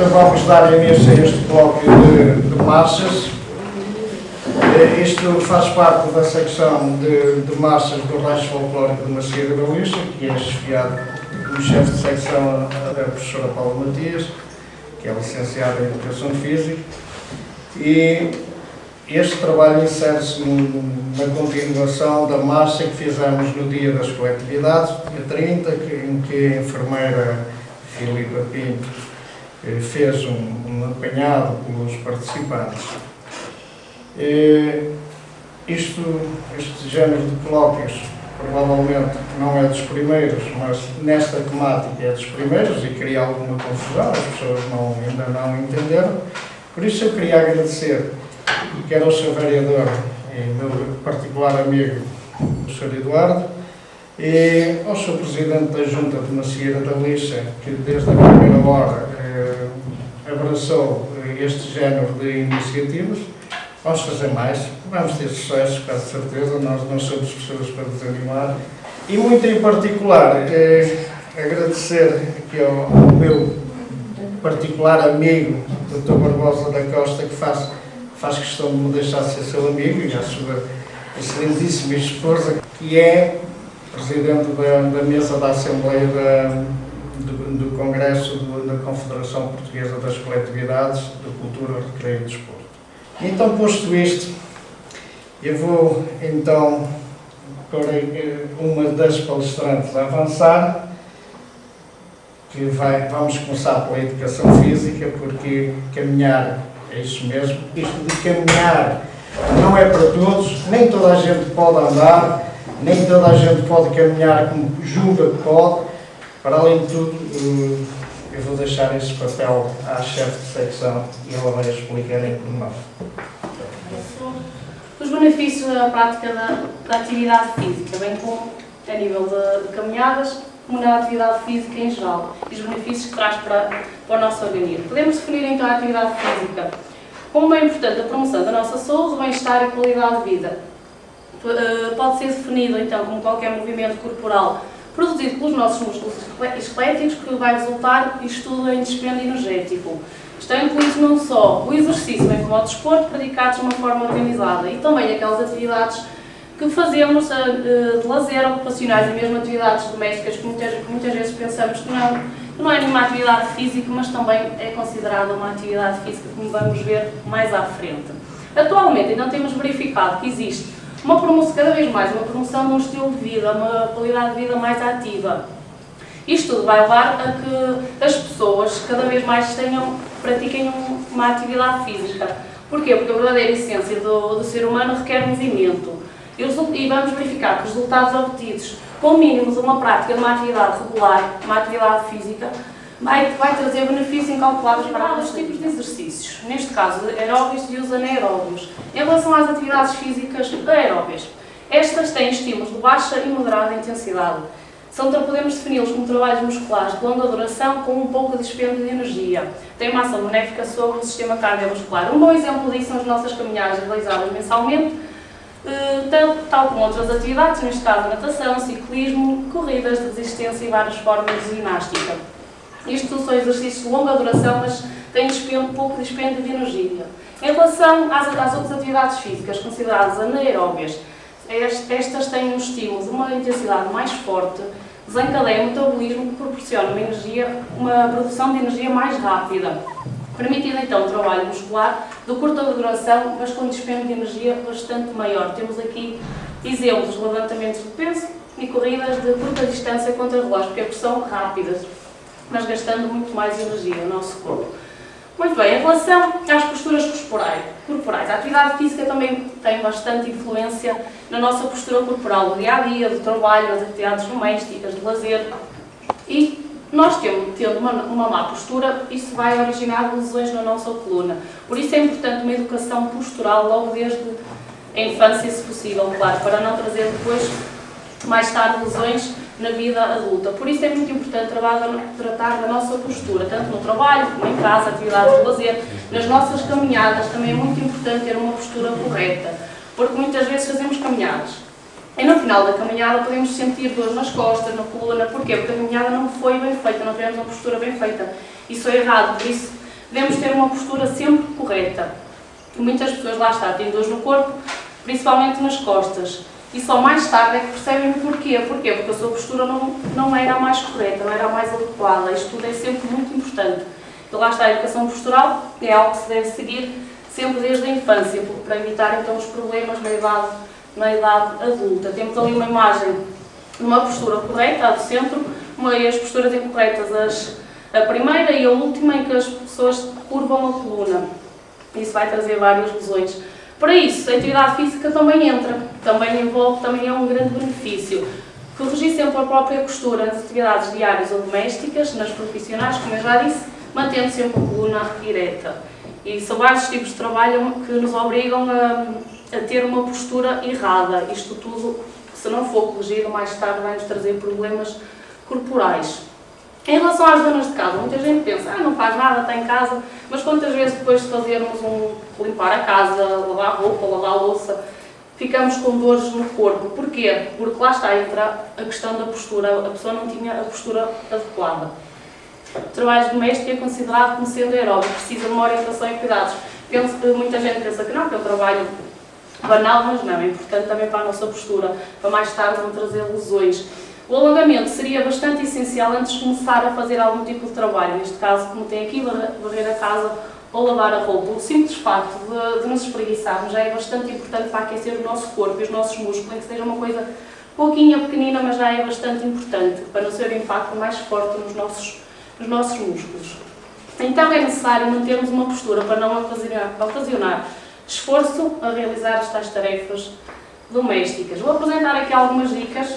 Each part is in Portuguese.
Então vamos dar início a este colóquio de marchas. Isto faz parte da secção de marchas do Rancho Folclórico de Macia da Lixa, que é chefiado como chefe de secção a professora Paula Matias, que é licenciada em Educação Física. E este trabalho insere-se na continuação da marcha que fizemos no Dia das Coletividades, dia 30, em que a enfermeira Filipa Pinto fez um apanhado pelos participantes. Este género de colóquios provavelmente não é dos primeiros, mas nesta temática é dos primeiros e cria alguma confusão, as pessoas ainda não entenderam. Por isso eu queria agradecer quer ao Sr. Vereador e meu particular amigo, o Sr. Eduardo, e ao Sr. Presidente da Junta de Macieira da Lixa, que desde a primeira hora abraçou este género de iniciativas. Vamos fazer mais, vamos ter sucesso, com certeza, nós não somos pessoas para desanimar. E muito em particular, agradecer aqui ao meu particular amigo, Dr. Barbosa da Costa, que faz questão de me deixar ser seu amigo, e à sua excelentíssima esposa, que é presidente da mesa da Assembleia do Congresso da Confederação Portuguesa das Coletividades de Cultura, Recreio e Desporto. Então, posto isto, eu vou então para uma das palestrantes a avançar, que vamos começar pela Educação Física, porque caminhar é isso mesmo. Isto de caminhar não é para todos, nem toda a gente pode andar, nem toda a gente pode caminhar como julga que pode. Para além de tudo, eu vou deixar esse papel à chefe de secção e ela vai explicar em pormenor. Os benefícios da prática da atividade física, bem como a nível de caminhadas, como na atividade física em geral, e os benefícios que traz para o nosso organismo. Podemos definir então a atividade física como bem importante a promoção da nossa saúde, bem-estar e qualidade de vida. Pode ser definido então como qualquer movimento corporal produzido pelos nossos músculos esqueléticos que vai resultar, isto tudo, em dispêndio energético. Estão incluídos não só o exercício, bem como o desporto, praticados de uma forma organizada, e também aquelas atividades que fazemos de lazer, ocupacionais e mesmo atividades domésticas que muitas vezes pensamos que não é nenhuma atividade física, mas também é considerada uma atividade física, como vamos ver mais à frente. Atualmente ainda temos verificado que existe cada vez mais uma promoção de um estilo de vida, uma qualidade de vida mais ativa. Isto tudo vai levar a que as pessoas cada vez mais pratiquem uma atividade física. Porquê? Porque a verdadeira essência do ser humano requer movimento. E vamos verificar que os resultados obtidos com o mínimo de uma prática de uma atividade regular, uma atividade física, vai trazer benefícios incalculáveis para os tipos de exercícios, neste caso aeróbios e os anaeróbios. Em relação às atividades físicas aeróbias, estas têm estímulos de baixa e moderada intensidade. Podemos defini-los como trabalhos musculares de longa duração com um pouco de dispêndio de energia. Tem uma ação benéfica sobre o sistema cardiovascular. Um bom exemplo disso são as nossas caminhadas realizadas mensalmente, tal como outras atividades, neste caso natação, ciclismo, corridas de resistência e várias formas de ginástica. Isto são exercícios de longa duração, mas têm pouco dispêndio de energia. Em relação às outras atividades físicas consideradas anaeróbias, estas têm um estímulo de uma intensidade mais forte, desencadeiam o metabolismo que proporciona uma produção de energia mais rápida, permitindo então um trabalho muscular de curta duração, mas com dispêndio de energia bastante maior. Temos aqui exemplos de levantamentos de peso e corridas de curta distância contra relógio, porque são rápidas, mas gastando muito mais energia no nosso corpo. Muito bem, em relação às posturas corporais, a atividade física também tem bastante influência na nossa postura corporal, do dia-a-dia, do trabalho, nas atividades domésticas, de lazer. E nós tendo uma má postura, isso vai originar lesões na nossa coluna. Por isso é importante uma educação postural logo desde a infância, se possível, claro, para não trazer depois, mais tarde, lesões na vida adulta. Por isso é muito importante tratar da nossa postura, tanto no trabalho, como em casa, atividades de lazer, nas nossas caminhadas. Também é muito importante ter uma postura correta, porque muitas vezes fazemos caminhadas e no final da caminhada podemos sentir dor nas costas, na coluna. Porquê? Porque a caminhada não foi bem feita, não tivemos uma postura bem feita. Isso é errado, por isso devemos ter uma postura sempre correta. E muitas pessoas, lá está, têm dores no corpo, principalmente nas costas. E só mais tarde é que percebem o porquê. Porquê? Porque a sua postura não era a mais correta, não era a mais adequada. Isto tudo é sempre muito importante. E lá está, a educação postural é algo que se deve seguir sempre desde a infância, para evitar então os problemas na idade adulta. Temos ali uma imagem de uma postura correta, a do centro, e as posturas incorretas, a primeira e a última, em que as pessoas curvam a coluna. Isso vai trazer várias lesões. Para isso, a atividade física também entra, também é um grande benefício. Corrigir sempre a própria postura nas atividades diárias ou domésticas, nas profissionais, como eu já disse, mantendo sempre a coluna ereta. E são vários tipos de trabalho que nos obrigam a ter uma postura errada. Isto tudo, se não for corrigido, mais tarde vai nos trazer problemas corporais. Em relação às donas de casa, muita gente pensa, não faz nada, está em casa, mas quantas vezes depois de fazermos limpar a casa, lavar a roupa, lavar a louça, ficamos com dores no corpo? Porquê? Porque lá está, entra a questão da postura, a pessoa não tinha a postura adequada. O trabalho doméstico é considerado como sendo aeróbico, precisa de uma orientação e cuidados. Muita gente pensa que é um trabalho banal, mas não, é importante também para a nossa postura, para mais tarde não trazer lesões. O alongamento seria bastante essencial antes de começar a fazer algum tipo de trabalho, neste caso, como tem aqui, varrer a casa ou lavar a roupa. O simples facto de nos espreguiçarmos já é bastante importante para aquecer o nosso corpo e os nossos músculos, em que seja uma coisa pouquinha, pequenina, mas já é bastante importante, para não ser o impacto mais forte nos nossos músculos. Então é necessário mantermos uma postura para não ocasionar esforço a realizar estas tarefas domésticas. Vou apresentar aqui algumas dicas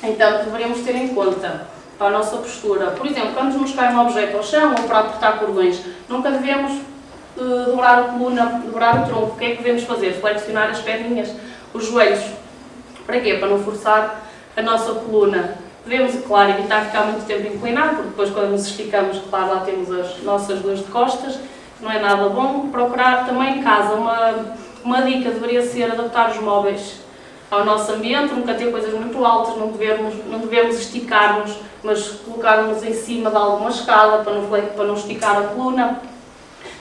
então, que deveríamos ter em conta para a nossa postura. Por exemplo, quando nos cai um objeto ao chão ou para apertar cordões, nunca devemos dobrar a coluna, dobrar o tronco. O que é que devemos fazer? Flexionar as perninhas, os joelhos. Para quê? Para não forçar a nossa coluna. Devemos, claro, evitar ficar muito tempo inclinado, porque depois quando nos esticamos, claro, lá temos as nossas dores de costas, não é nada bom. Procurar também em casa, uma dica deveria ser adaptar os móveis ao nosso ambiente, nunca ter coisas muito altas, não devemos esticar-nos, mas colocar-nos em cima de alguma escada para não esticar a coluna.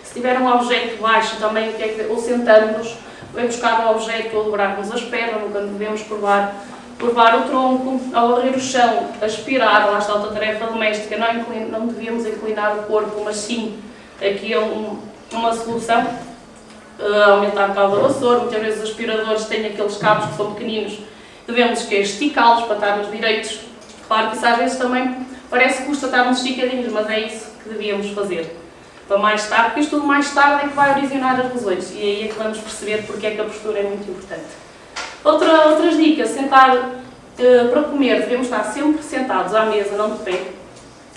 Se tiver um objeto baixo também, ou sentarmos, ou buscar um objeto ou dobrarmos as pernas, nunca devemos curvar o tronco. Ao varrer o chão, aspirar, lá está outra tarefa doméstica, não devíamos inclinar o corpo, mas sim, aqui é uma solução. Aumentar o cabo da vassoura, muitas vezes os aspiradores têm aqueles cabos que são pequeninos, devemos esticá-los para estarmos direitos. Claro que isso às vezes também parece que custa estarmos esticadinhos, mas é isso que devíamos fazer. Para mais tarde, porque isto tudo mais tarde é que vai originar as lesões, e aí é que vamos perceber porque é que a postura é muito importante. Outras dicas, para comer, devemos estar sempre sentados à mesa, não de pé,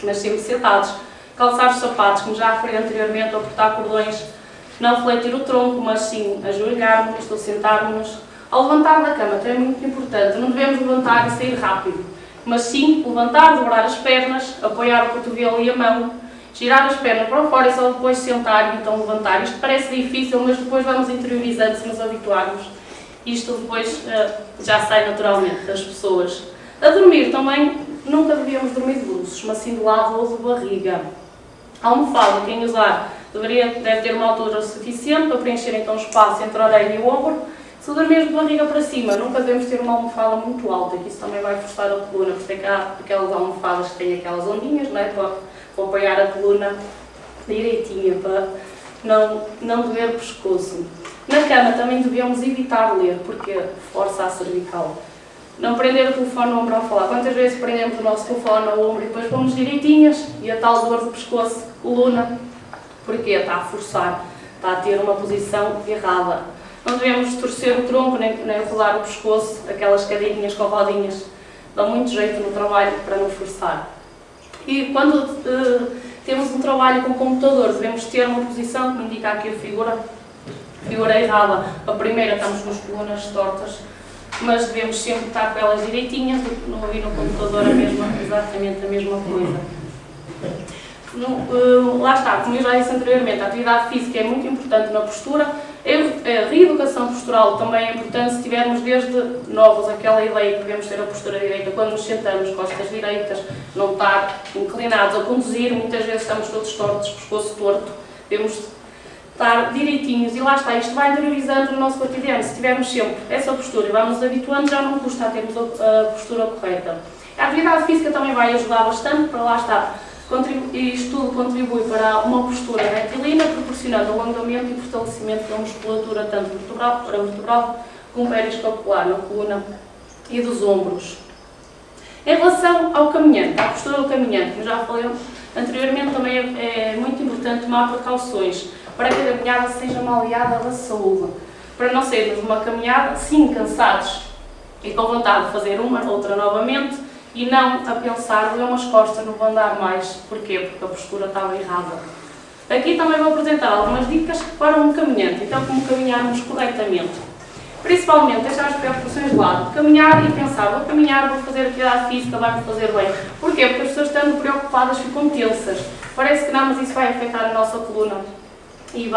mas sempre sentados. Calçar os sapatos, como já referi anteriormente, ou apertar cordões, não fletir o tronco, mas sim ajoelharmos ou sentarmos. Ao levantar da cama, também é muito importante, não devemos levantar e sair rápido, mas sim levantar, dobrar as pernas, apoiar o cotovelo e a mão, girar as pernas para fora e só depois sentar e então levantar. Isto parece difícil, mas depois vamos interiorizando se nos habituarmos. Isto depois já sai naturalmente das pessoas. A dormir também, nunca devíamos dormir de bruços, mas sim de lado ou de barriga. A almofada, quem usar, deve ter uma altura suficiente para preencher então o espaço entre a orelha e o ombro. Se dormir de barriga para cima, nunca devemos ter uma almofada muito alta, que isso também vai forçar a coluna, porque é que há aquelas almofadas que têm aquelas ondinhas, não é? Para apoiar a coluna direitinha, para não doer o pescoço. Na cama também devemos evitar ler, porque força a cervical. Não prender o telefone no ombro ao falar. Quantas vezes prendemos o nosso telefone ao ombro e depois pomos direitinhas e a tal dor do pescoço, coluna, porque está a forçar, está a ter uma posição errada. Não devemos torcer o tronco nem rodar o pescoço, aquelas cadeirinhas com rodinhas dão muito jeito no trabalho para não forçar. E quando temos um trabalho com o computador, devemos ter uma posição que indica aqui a figura errada. A primeira, estamos com as colunas tortas, mas devemos sempre estar com elas direitinhas, não ouvir no computador exatamente a mesma coisa. Lá está, como eu já disse anteriormente, a atividade física é muito importante na postura. A reeducação postural também é importante se tivermos desde novos aquela ideia que devemos ter a postura direita quando nos sentamos, costas direitas, não estar inclinados a conduzir, muitas vezes estamos todos tortos, pescoço torto. Temos estar direitinhos e lá está, isto vai interiorizando no nosso cotidiano. Se tivermos sempre essa postura e vamos habituando, já não custa a termos a postura correta. A atividade física também vai ajudar bastante para lá estar. Isto tudo contribui para uma postura retilínea, proporcionando alongamento e fortalecimento da musculatura, tanto vertebral como periescapular, na coluna e dos ombros. Em relação ao caminhante, à postura do caminhante, como já falei anteriormente, também é muito importante tomar precauções para que a caminhada seja uma aliada da saúde, para não sermos uma caminhada, sim, cansados e com vontade de fazer uma, outra novamente, e não a pensar, doeu as costas, não vou andar mais. Porquê? Porque a postura estava errada. Aqui também vou apresentar algumas dicas para um caminhante, então como caminharmos corretamente. Principalmente deixar as preocupações de lado, caminhar e pensar, vou caminhar, vou fazer atividade física, vai-me fazer bem. Porquê? Porque as pessoas estando preocupadas ficam tensas. Parece que não, mas isso vai afetar a nossa coluna e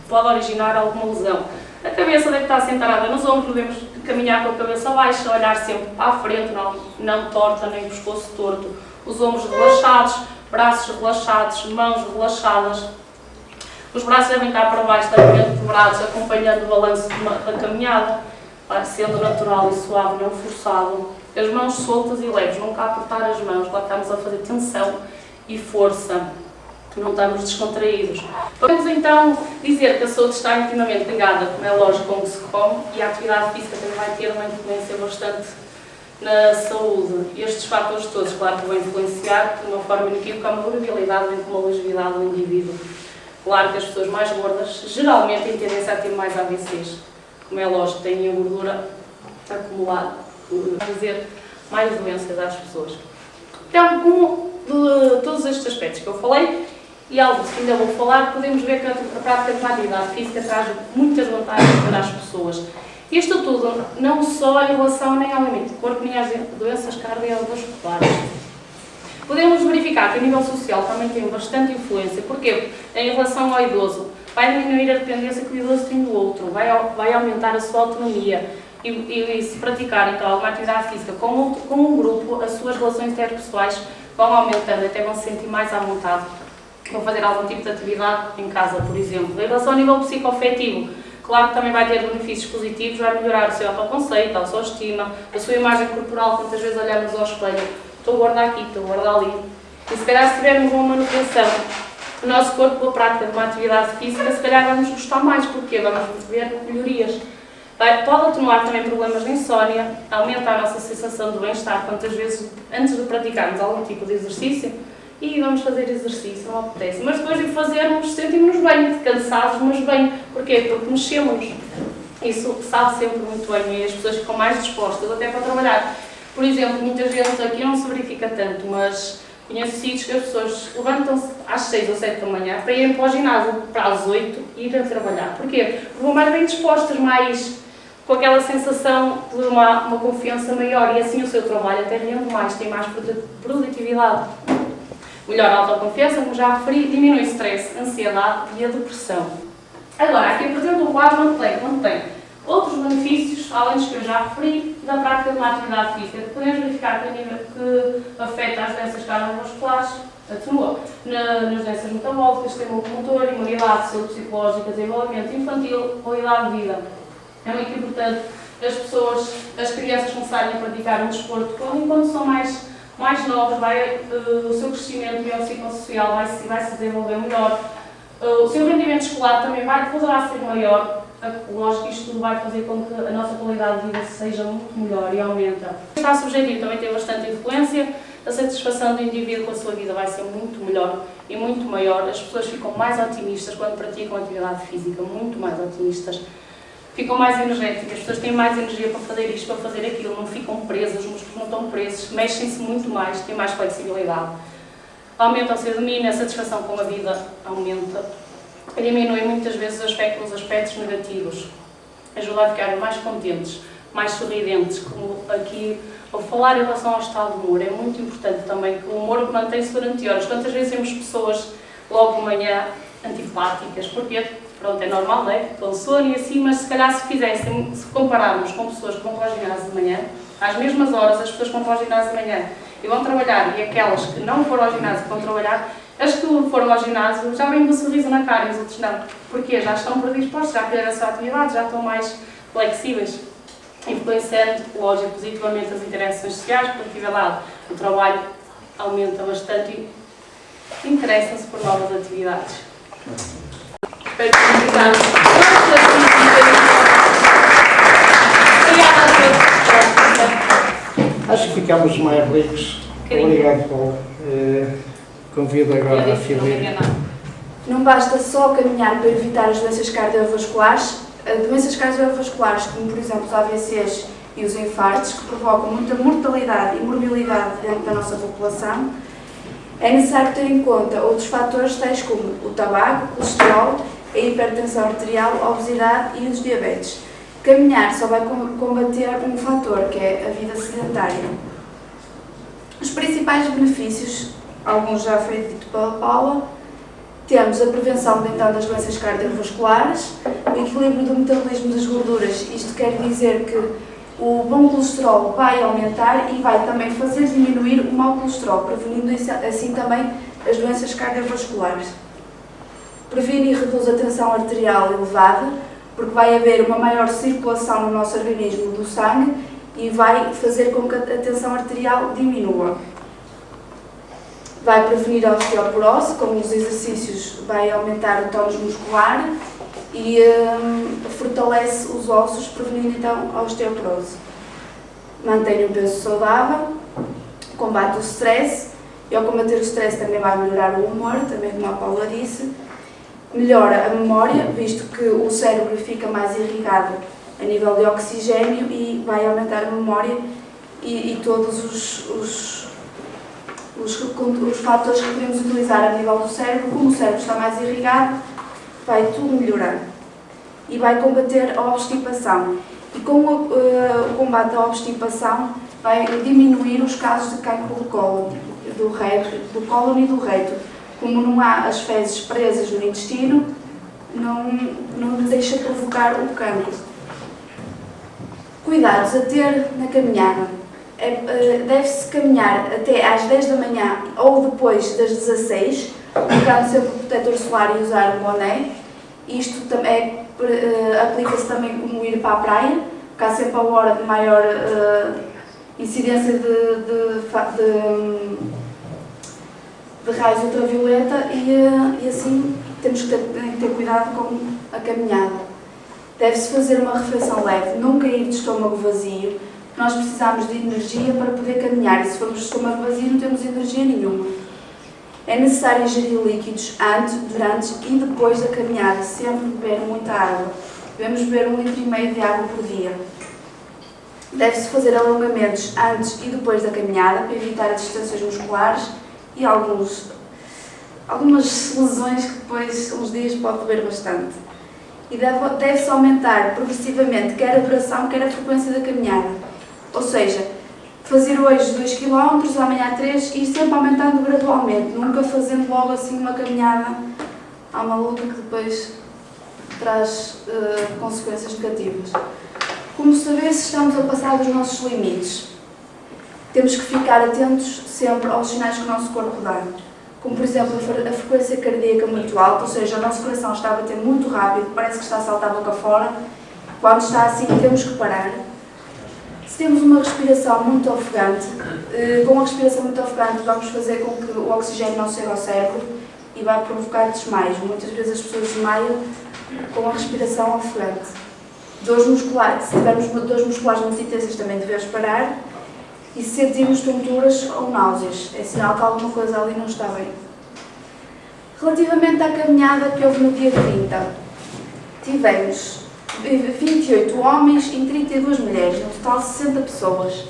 pode originar alguma lesão. A cabeça deve estar centrada nos ombros, devemos caminhar com a cabeça baixa, olhar sempre para a frente, não torta nem pescoço torto. Os ombros relaxados, braços relaxados, mãos relaxadas. Os braços devem estar para baixo, levemente dobrados, acompanhando o balanço da caminhada, sendo natural e suave, não forçado. As mãos soltas e leves, nunca apertar as mãos, lá estamos a fazer tensão e força. Não estamos descontraídos. Podemos então dizer que a saúde está intimamente ligada, como é lógico, com o que se come, e a atividade física também vai ter uma influência bastante na saúde. Estes fatores todos, claro, que vão influenciar de uma forma inequívoca a mobilidade, bem como a longevidade do indivíduo. Claro que as pessoas mais gordas geralmente têm tendência a ter mais AVCs, como é lógico, têm a gordura acumulada, a dizer mais doenças às pessoas. Então, como de todos estes aspectos que eu falei, e algo que ainda vou falar, podemos ver que a prática de atividade física traz muitas vantagens para as pessoas. Isto tudo não só em relação nem ao limite do corpo, nem às doenças cardiovasculares. Podemos verificar que a nível social também tem bastante influência. Porquê? Em relação ao idoso, vai diminuir a dependência que o idoso tem do outro, vai aumentar a sua autonomia e se praticar então alguma atividade física com um grupo, as suas relações interpessoais vão aumentando, até vão se sentir mais à vontade. Vão fazer algum tipo de atividade em casa, por exemplo. Em relação ao nível psicoafetivo, claro que também vai ter benefícios positivos, vai melhorar o seu autoconceito, a sua estima, a sua imagem corporal, quantas vezes olhamos ao espelho, estou gorda aqui, estou gorda ali. E se calhar se tivermos uma manutenção do nosso corpo, a prática de uma atividade física, se calhar vamos gostar mais, porque vamos ver melhorias. Pode atenuar também problemas de insónia, aumenta a nossa sensação de bem-estar, quantas vezes antes de praticarmos algum tipo de exercício, e vamos fazer exercício, não apetece. Mas depois de fazermos, sentimos-nos bem, cansados, mas bem. Porquê? Porque mexemos. Isso sabe sempre muito bem e as pessoas ficam mais dispostas até para trabalhar. Por exemplo, muitas vezes aqui não se verifica tanto, mas conheço sítios que as pessoas levantam-se às 6 ou 7 da manhã para irem para o ginásio, para às 8 e irem trabalhar. Porquê? Porque vão mais bem dispostas, mais com aquela sensação de uma confiança maior e assim o seu trabalho até rende mais, tem mais produtividade. Melhor a autoconfiança, como já referi, diminui o stress, a ansiedade e a depressão. Agora, aqui apresento um quadro onde tem outros benefícios, além dos que eu já referi, da prática de uma atividade física, que podemos verificar que a nível que afeta as doenças cardiovasculares, atenua nas doenças metabólicas, sistema locomotor, imunidade, saúde psicológica, desenvolvimento infantil, qualidade de vida. É muito importante as crianças começarem a praticar um desporto, enquanto são mais novos, o seu crescimento biopsicossocial vai se desenvolver melhor, o seu rendimento escolar também poderá ser maior. Lógico que isto tudo vai fazer com que a nossa qualidade de vida seja muito melhor e aumenta. Está subjetivo também tem bastante influência, a satisfação do indivíduo com a sua vida vai ser muito melhor e muito maior. As pessoas ficam mais otimistas quando praticam atividade física, muito mais otimistas. Ficam mais energéticas, as pessoas têm mais energia para fazer isto, para fazer aquilo, não ficam presas, os músculos não estão presos, mexem-se muito mais, têm mais flexibilidade. Aumenta o seu domínio, a satisfação com a vida aumenta, diminui muitas vezes os aspectos negativos, ajuda a ficar mais contentes, mais sorridentes, como aqui vou falar em relação ao estado de humor. É muito importante também que o humor mantém-se durante horas. Quantas vezes temos pessoas logo de manhã antipáticas, porque pronto, é normal, não é? Com sono e assim, mas se calhar se compararmos com pessoas que vão para o ginásio de manhã, às mesmas horas as pessoas que vão para o ginásio de manhã e vão trabalhar, e aquelas que não foram ao ginásio que vão trabalhar, As que foram ao ginásio já vêm com um sorriso na cara e os outros não. Porquê? Já estão predispostos, já fizeram a sua atividade, já estão mais flexíveis, influenciando, lógico, positivamente as interações sociais, por aqui lado o trabalho aumenta bastante e interessam-se por novas atividades. Espero que tenham gostado. Obrigada a todos. Acho que ficamos mais ricos. Obrigado, Paulo. Convido agora a Filipe. Não basta só caminhar para evitar as doenças cardiovasculares. Doenças cardiovasculares, como por exemplo os AVCs e os infartos, que provocam muita mortalidade e morbilidade dentro da nossa população, é necessário ter em conta outros fatores tais como o tabaco, o colesterol, a hipertensão arterial, a obesidade e os diabetes. Caminhar só vai combater um fator, que é a vida sedentária. Os principais benefícios, alguns já foi dito pela Paula, temos a prevenção então das doenças cardiovasculares, o equilíbrio do metabolismo das gorduras, isto quer dizer que o bom colesterol vai aumentar e vai também fazer diminuir o mau colesterol, prevenindo assim também as doenças cardiovasculares. Previne e reduz a tensão arterial elevada, porque vai haver uma maior circulação no nosso organismo do sangue e vai fazer com que a tensão arterial diminua. Vai prevenir a osteoporose, com os exercícios vai aumentar o tónus muscular e fortalece os ossos, prevenindo então a osteoporose. Mantém um peso saudável, combate o stress, e ao combater o stress também vai melhorar o humor, também como a Paula disse. Melhora a memória, visto que o cérebro fica mais irrigado a nível de oxigênio e vai aumentar a memória e todos os fatores que podemos utilizar a nível do cérebro. Como o cérebro está mais irrigado, vai tudo melhorar. E vai combater a obstipação. E com o combate à obstipação vai diminuir os casos de cancro do cólon, do cólon e do reto. Como não há as fezes presas no intestino, não deixa provocar o cancro. Cuidados a ter na caminhada. Deve-se caminhar até às 10 da manhã ou depois das 16, usando sempre o protetor solar e usar o boné. Isto também aplica-se também como ir para a praia, porque há sempre a hora de maior incidência de raios ultravioleta e assim temos que ter cuidado com a caminhada. Deve-se fazer uma refeição leve, nunca ir de estômago vazio. Nós precisamos de energia para poder caminhar e se formos de estômago vazio não temos energia nenhuma. É necessário ingerir líquidos antes, durante e depois da caminhada, sempre beber muita água. Devemos beber 1,5 litro de água por dia. Deve-se fazer alongamentos antes e depois da caminhada para evitar as distensões musculares e algumas lesões que depois, uns dias, pode doer bastante. E deve-se aumentar progressivamente quer a duração, quer a frequência da caminhada. Ou seja, fazer hoje 2 km, amanhã 3 e sempre aumentando gradualmente, nunca fazendo logo assim uma caminhada à maluca que depois traz consequências negativas. Como saber se estamos a passar dos nossos limites? Temos que ficar atentos sempre aos sinais que o nosso corpo dá. Como, por exemplo, a frequência cardíaca muito alta, ou seja, o nosso coração está a bater muito rápido, parece que está a saltar a boca fora. Quando está assim, temos que parar. Se temos uma respiração muito ofegante, com a respiração muito ofegante vamos fazer com que o oxigênio não chegue ao cérebro e vai provocar desmaios. Muitas vezes as pessoas desmaiam com a respiração ofegante. Dores musculares, se tivermos dores musculares muito intensas também devemos parar. E se sentirmos tonturas ou náuseas, é sinal que alguma coisa ali não está bem. Relativamente à caminhada que houve no dia 30, tivemos 28 homens e 32 mulheres, no total 60 pessoas.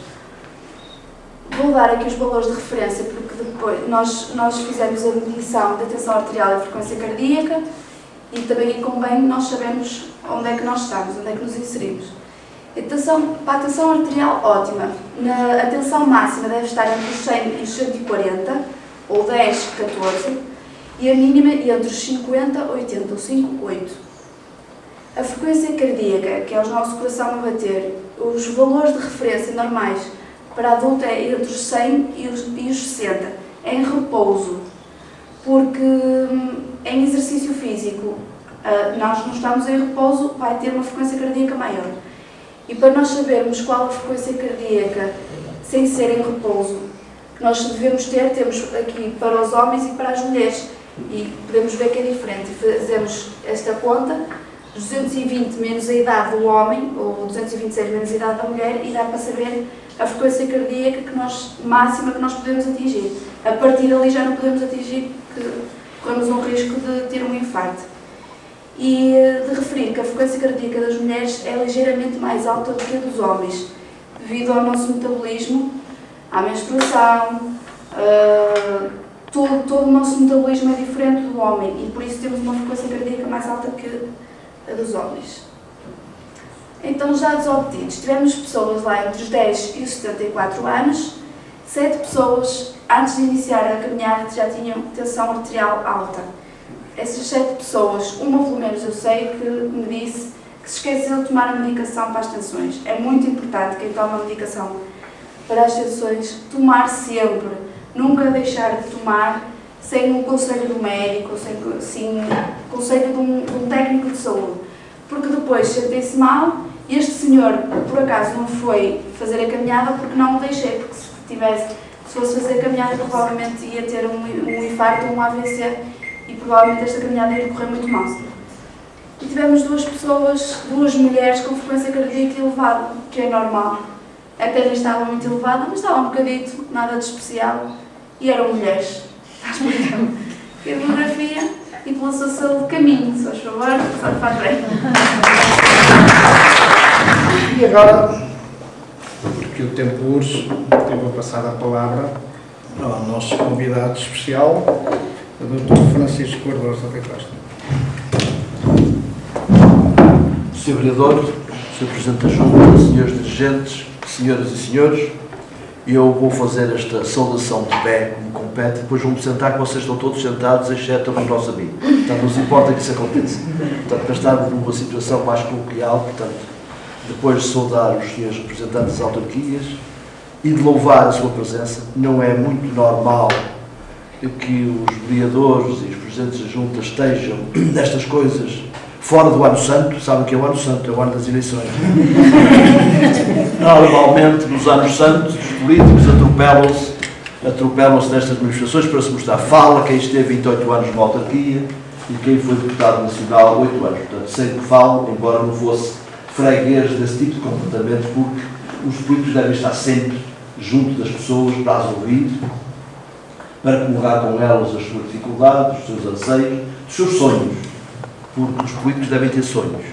Vou dar aqui os valores de referência, porque depois nós fizemos a medição da tensão arterial e da frequência cardíaca e também convém nós sabermos onde é que nós estamos, onde é que nos inserimos. Para a tensão arterial, ótima. A tensão máxima deve estar entre os 100 e os 140, ou 10, 14, e a mínima entre os 50 e 80, ou 5, 8. A frequência cardíaca, que é o nosso coração a bater, os valores de referência normais para adulto é entre os 100 e os 60, em repouso. porque em exercício físico nós não estamos em repouso, vai ter uma frequência cardíaca maior. E para nós sabermos qual a frequência cardíaca sem ser em repouso que nós devemos ter, temos aqui para os homens e para as mulheres. E podemos ver que é diferente. Fazemos esta conta, 220 menos a idade do homem, ou 226 menos a idade da mulher, e dá para saber a frequência cardíaca máxima que nós podemos atingir. A partir dali já não podemos atingir, porque corremos um risco de ter um infarto. E de referir que a frequência cardíaca das mulheres é ligeiramente mais alta do que a dos homens, devido ao nosso metabolismo, à menstruação, todo o nosso metabolismo é diferente do homem e por isso temos uma frequência cardíaca mais alta que a dos homens. Então, os dados obtidos. Tivemos pessoas lá entre os 10 e os 74 anos, 7 pessoas antes de iniciar a caminhada já tinham tensão arterial alta. Essas 7 pessoas, uma pelo menos eu sei que me disse que se esqueceu de tomar a medicação para as tensões. É muito importante quem toma a medicação para as tensões tomar sempre, nunca deixar de tomar sem o conselho do médico, sem o conselho de um técnico de saúde. Porque depois sentem-se mal e este senhor, por acaso, não foi fazer a caminhada porque não o deixei, porque se fosse fazer a caminhada provavelmente ia ter um infarto ou um AVC e provavelmente esta caminhada ia correr muito mal. E tivemos duas mulheres com frequência cardíaca elevada, que é normal. Até nem estava muito elevada, mas estava um bocadito, nada de especial. E eram mulheres. Está explicado. E a demografia e pela sua saúde caminho, se faz favor, só faz bem. E agora, porque o tempo urge, eu vou passar a palavra ao nosso convidado especial, o Dr. Francisco Cardoso da Costa. Sr. Vereador, Sr. Presidente da Junta, Srs. Dirigentes, Senhoras e Senhores, eu vou fazer esta saudação de pé, como compete, e depois vou-me sentar, que vocês estão todos sentados, exceto o nosso amigo. Portanto, não se importa que isso aconteça. Portanto, para estarmos numa situação mais coloquial, portanto, depois de saudar os senhores representantes das autarquias e de louvar a sua presença, não é muito normal que os vereadores e os presidentes da Junta estejam nestas coisas fora do Ano Santo. Sabem o que é o Ano Santo? É o ano das eleições. Normalmente, nos Anos Santos, os políticos atropelam-se nestas manifestações para se mostrar. Fala quem esteve 28 anos numa autarquia e quem foi deputado nacional 8 anos. Portanto, sempre falo, embora não fosse freguês desse tipo de comportamento, porque os políticos devem estar sempre junto das pessoas para as ouvir, para comungar com elas as suas dificuldades, os seus anseios, os seus sonhos, porque os políticos devem ter sonhos.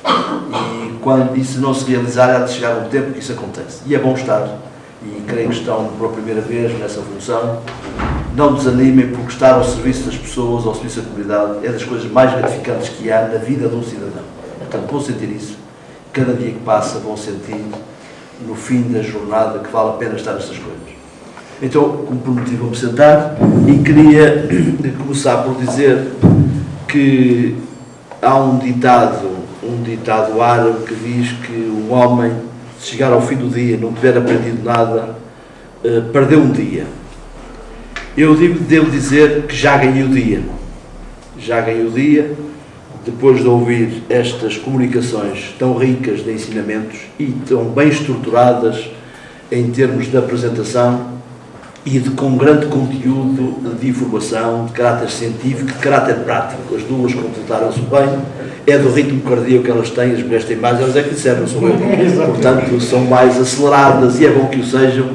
E quando isso não se realizar, há de chegar um tempo que isso acontece. E é bom estar, e creio que estão pela primeira vez nessa função. Não desanimem, porque estar ao serviço das pessoas, ao serviço da comunidade, é das coisas mais gratificantes que há na vida de um cidadão. Portanto, vão sentir isso. Cada dia que passa, vão sentir, no fim da jornada, que vale a pena estar nestas coisas. Então, como prometi, vou-me sentar e queria começar por dizer que há um ditado árabe que diz que um homem, se chegar ao fim do dia e não tiver aprendido nada, perdeu um dia. Eu devo dizer que já ganhei o dia. Já ganhei o dia, depois de ouvir estas comunicações tão ricas de ensinamentos e tão bem estruturadas em termos de apresentação e com grande conteúdo de informação, de caráter científico, de caráter prático. As duas completaram-se bem. É do ritmo cardíaco que elas têm, as mulheres têm mais, elas é que disseram, não sou eu. Portanto, são mais aceleradas e é bom que o sejam,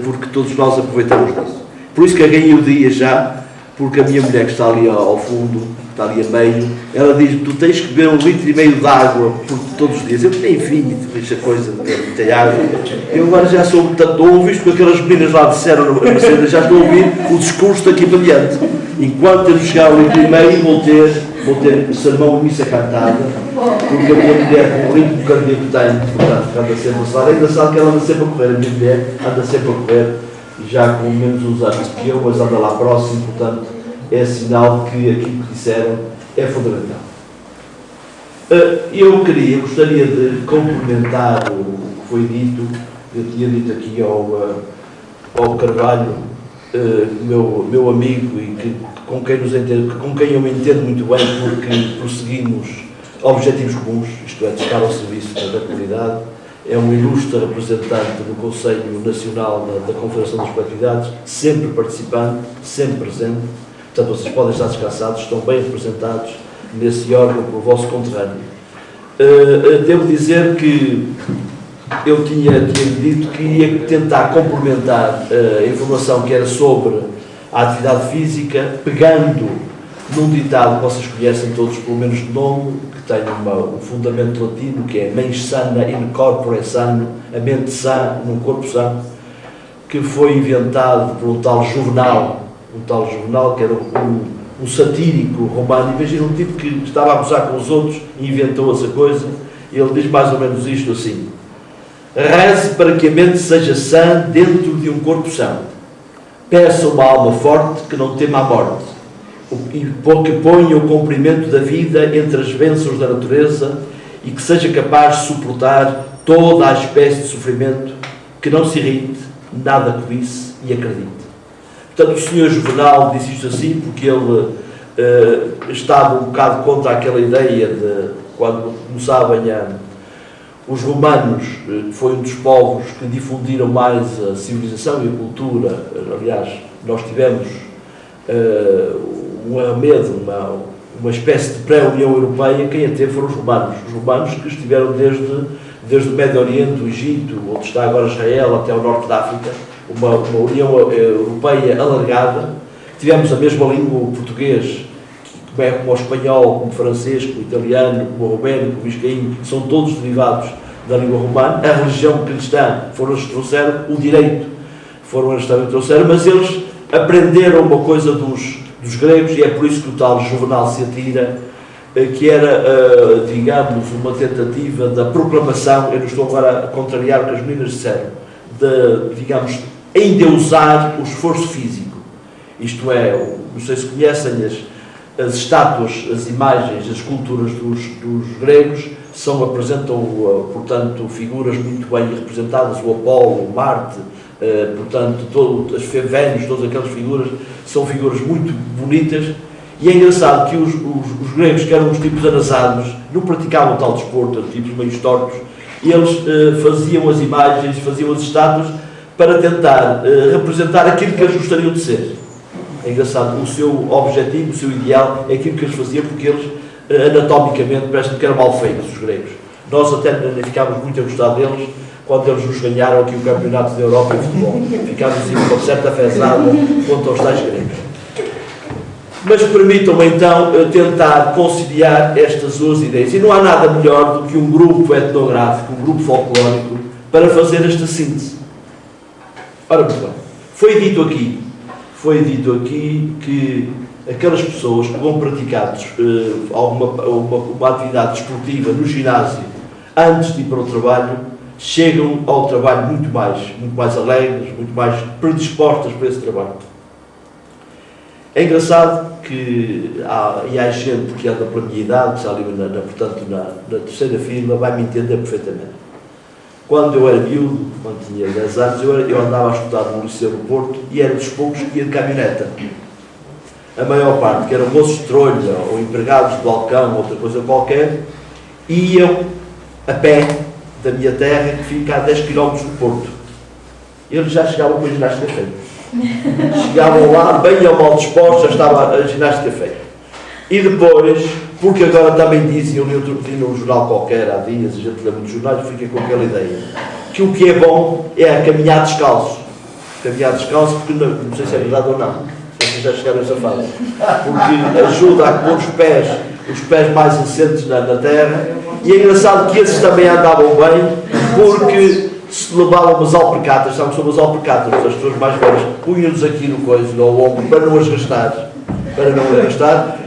porque todos nós aproveitamos disso. Por isso que eu ganhei o dia já, porque a minha mulher que está ali ao fundo, está ali a meio, ela diz, tu tens que beber 1,5 litro de água todos os dias. Eu tenho enfim, essa coisa de ter água. Eu agora já sou tanto ouvido, porque aquelas meninas lá disseram na Mercedes, já estou a ouvir o discurso daqui para diante. Enquanto eu chegar ao 1,5 litro, vou ter sermão e missa cantada, porque a minha mulher, com o ritmo cardíaco que tem, portanto, anda sempre a falar. É engraçado que ela anda sempre a correr, a minha mulher anda sempre a correr, já com menos uns anos que eu, mas anda lá próximo, portanto, é sinal que aquilo que disseram é fundamental. Eu gostaria de complementar o que foi dito. Eu tinha dito aqui ao Carvalho meu amigo e com quem eu me entendo muito bem, porque prosseguimos objetivos comuns, isto é, de estar ao serviço da comunidade. É um ilustre representante do Conselho Nacional da Confederação das Coletividades, sempre participante, sempre presente. Portanto, vocês podem estar descansados, estão bem representados nesse órgão pelo vosso conterrâneo. Devo dizer que eu tinha dito que ia tentar complementar a informação que era sobre a atividade física, pegando num ditado que vocês conhecem todos, pelo menos de nome, que tem um fundamento latino, que é mens sana in corpore sano, a mente sã num corpo sano, que foi inventado por um tal Juvenal, que era um satírico romano. Imagina um tipo que estava a gozar com os outros e inventou essa coisa. Ele diz mais ou menos isto assim: reze para que a mente seja sã dentro de um corpo são. Peça uma alma forte que não tema a morte, e que ponha o comprimento da vida entre as bênçãos da natureza e que seja capaz de suportar toda a espécie de sofrimento, que não se irrite, nada cobice e acredite. Portanto, o Sr. Juvenal disse isto assim porque ele estava um bocado contra aquela ideia de, quando começavam os romanos, que foi um dos povos que difundiram mais a civilização e a cultura. Aliás, nós tivemos uma espécie de pré-União Europeia. Quem a teve foram os romanos que estiveram desde o Médio Oriente, o Egito, onde está agora Israel, até o norte da África, uma União Europeia alargada. Tivemos a mesma língua, o português, como o espanhol, como o francês, como o italiano, como o romeno, como o biscainho, são todos derivados da língua romana. A religião cristã foram os que trouxeram, o direito foram os que também trouxeram, mas eles aprenderam uma coisa dos gregos, e é por isso que o tal Juvenal se atira, que era, digamos, uma tentativa da proclamação. Eu não estou agora a contrariar o que as meninas disseram, de, digamos, endeusar o esforço físico. Isto é, não sei se conhecem as estátuas, as imagens, as esculturas dos gregos, apresentam, portanto, figuras muito bem representadas, o Apolo, o Marte, portanto, as Vênus, todas aquelas figuras, são figuras muito bonitas. E é engraçado que os gregos, que eram uns tipos anasados, não praticavam tal desporto, tipos meio tortos, e eles faziam as imagens, faziam as estátuas para tentar representar aquilo que eles gostariam de ser. É engraçado, o seu objetivo, o seu ideal é aquilo que eles faziam, porque eles anatomicamente parece que eram mal feitos, os gregos. Nós até ficámos muito a gostar deles quando eles nos ganharam aqui o campeonato da Europa em futebol. Ficámos assim com uma certa fezada contra os tais gregos. Mas permitam-me então tentar conciliar estas duas ideias. E não há nada melhor do que um grupo etnográfico, um grupo folclórico, para fazer esta síntese. Ora, muito bem. Foi dito aqui que aquelas pessoas que vão praticar uma atividade desportiva no ginásio antes de ir para o trabalho, chegam ao trabalho muito mais alegres, muito mais predispostas para esse trabalho. É engraçado que há gente que anda pela minha idade, que está ali portanto, na terceira fila, vai-me entender perfeitamente. Quando eu era miúdo, quando tinha 10 anos, eu andava a estudar no Liceu do Porto e era dos poucos que ia de caminhoneta. A maior parte, que eram moços de trolha ou empregados de balcão, outra coisa qualquer, iam a pé da minha terra, que fica a 10 km do Porto. Eles já chegavam com a ginástica feita. Chegavam lá, bem ou mal dispostos, já estava a ginástica feita. E depois, porque agora também dizem, eu li outro dia num jornal qualquer há dias, a gente lê muitos jornais, fiquei com aquela ideia, que o que é bom é caminhar descalço. Caminhar descalço, porque não sei se é verdade ou não, vocês já chegaram a essa fase, porque ajuda a pôr os pés mais assentes na terra. E é engraçado que esses também andavam bem, porque se levavam umas alpercatas, sabem que são umas alpercatas, as pessoas mais velhas punham-nos aqui no coiso, no ombro, para não as arrastar,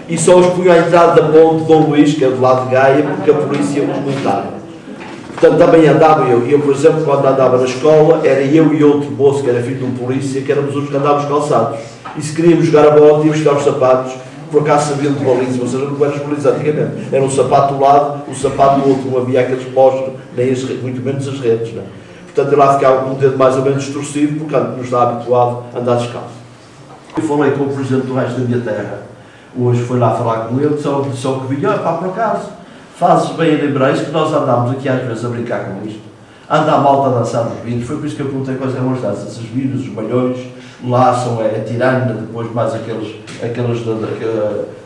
e só os punham à entrada da ponte de Dom Luís, que é do lado de Gaia, porque a polícia os multava. Portanto, também andava eu, por exemplo, quando andava na escola, era eu e outro moço, que era filho de um polícia, que éramos os que andávamos calçados. E se queríamos jogar a bola, tínhamos que buscar os sapatos, por acaso sabiam de baliza, ou seja, não eram os balizas antigamente. Era um sapato do lado, o sapato do outro, não havia aqueles postos, nem muito menos as redes. Não é? Portanto, eu lá ficava com o dedo mais ou menos distorcido, porque não estava habituado a andar descalço. Eu falei com o presidente do resto da minha terra, hoje foi lá falar com ele, só que vinha, pá, por acaso, fazes bem em lembrar isso, que nós andámos aqui às vezes a brincar com isto, anda a malta a dançar nos vinhos, foi por isso que eu perguntei quais eram as danças, os vinhos, os balhões, lá são a tirana, depois mais aqueles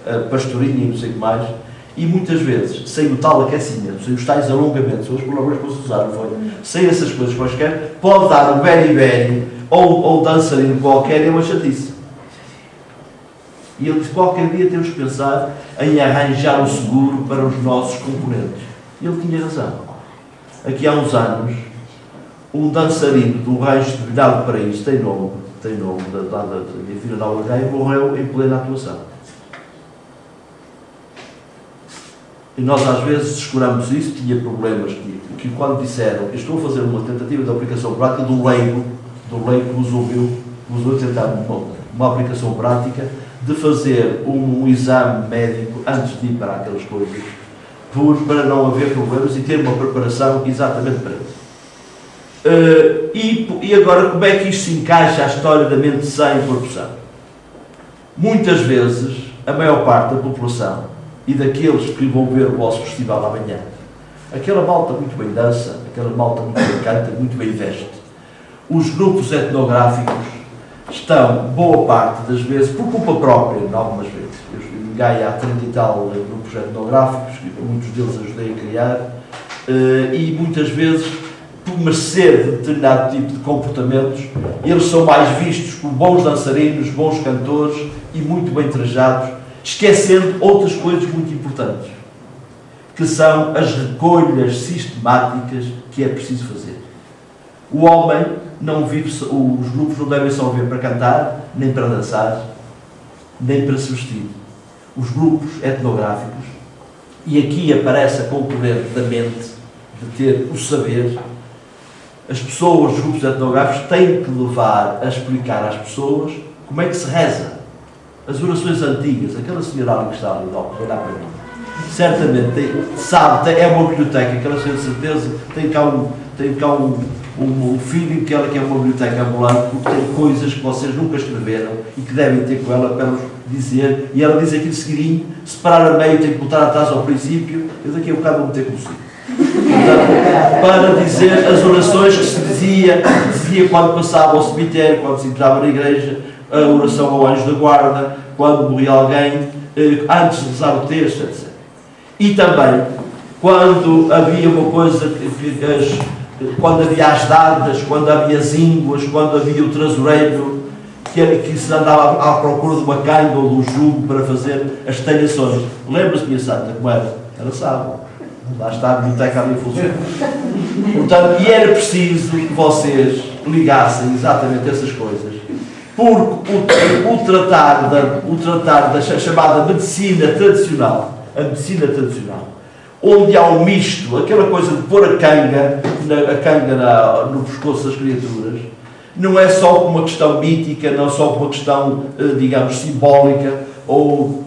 da pastorinha e não sei o que mais, e muitas vezes, sem o tal aquecimento, sem os tais alongamentos, as palavras que se usaram foi, sem essas coisas quaisquer, pode dar um beri-beri ou um dançarino qualquer e uma chatice. E ele disse, qualquer dia temos que pensar em arranjar um seguro para os nossos componentes. E ele tinha razão. Aqui há uns anos, um dançarino do rancho de Vilhado de Paraíso, tem nome da minha filha da Algaia, morreu em plena atuação. E nós às vezes descuramos isso, tinha problemas que quando disseram, eu estou a fazer uma tentativa de aplicação prática do leigo que nos ouviu tentar uma aplicação prática de fazer um exame médico antes de ir para aquelas coisas, para não haver problemas e ter uma preparação exatamente para isso. E agora, como é que isto se encaixa à história da mente sã e corpo sã? Muitas vezes, a maior parte da população e daqueles que vão ver o vosso festival amanhã, aquela malta muito bem dança, aquela malta muito bem canta, muito bem veste. Os grupos etnográficos estão, boa parte das vezes, por culpa própria, em algumas vezes. Em Gaia há 30 e tal grupos etnográficos, muitos deles ajudei a criar, e muitas vezes, por merecer de determinado tipo de comportamentos, eles são mais vistos como bons dançarinos, bons cantores e muito bem trajados, esquecendo outras coisas muito importantes, que são as recolhas sistemáticas que é preciso fazer. O homem não vive, os grupos não devem só viver para cantar, nem para dançar, nem para se vestir. Os grupos etnográficos, e aqui aparece a componente da mente, de ter o saber, as pessoas, os grupos etnográficos, têm que levar a explicar às pessoas como é que se reza. As orações antigas, aquela senhora ali que está ali, olhar para mim, certamente sabe, é uma biblioteca, que ela tem certeza, tem cá um feeling que ela que é uma biblioteca ambulante, porque tem coisas que vocês nunca escreveram e que devem ter com ela para nos dizer, e ela diz aquilo seguidinho, separar a meio, tem que botar atrás ao princípio, eu daqui a bocado vou meter consigo. Portanto, para dizer as orações que se dizia quando passava ao cemitério, quando se entrava na igreja, a oração ao anjo da guarda, quando morria alguém, antes de rezar o texto, etc. E também, quando havia uma coisa, quando havia as dadas, quando havia as ínguas, quando havia o trasureiro, que se andava à procura de uma canga ou de um jugo para fazer as telhações. Lembra-se, minha santa, como era? Era sábado. Lá está a biblioteca ali funciona. Portanto, e era preciso que vocês ligassem exatamente essas coisas, porque o tratar da chamada medicina tradicional, a medicina tradicional, onde há um misto, aquela coisa de pôr a canga no pescoço das criaturas, não é só por uma questão mítica, não é só por uma questão, digamos, simbólica, ou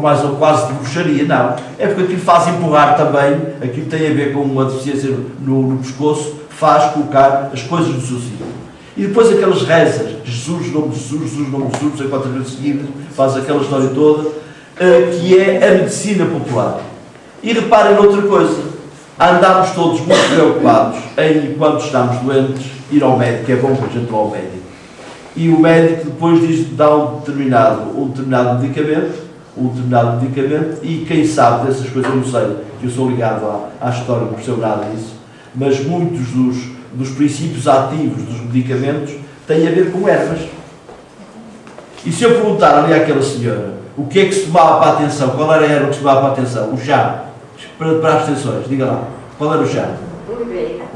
mais ou quase de bruxaria, não. É porque aquilo faz empurrar também, aquilo tem a ver com uma deficiência no pescoço, faz colocar as coisas no seu sítio. E depois aquelas rezas, Jesus, nome de Jesus, Jesus, nome de Jesus, não sei quantas vezes seguidas, faz aquela história toda, que é a medicina popular. E reparem noutra coisa, andamos todos muito preocupados em, quando estamos doentes, ir ao médico, é bom que a gente vá ao médico. E o médico depois dá um determinado medicamento, e quem sabe dessas coisas, eu não sei, que eu sou ligado à história, não percebo nada disso, mas muitos dos princípios ativos dos medicamentos têm a ver com ervas. E se eu perguntar ali àquela senhora o que é que se tomava para a atenção, qual era a erva que se tomava para a atenção? O chá, para as tensões, diga lá, qual era o chá?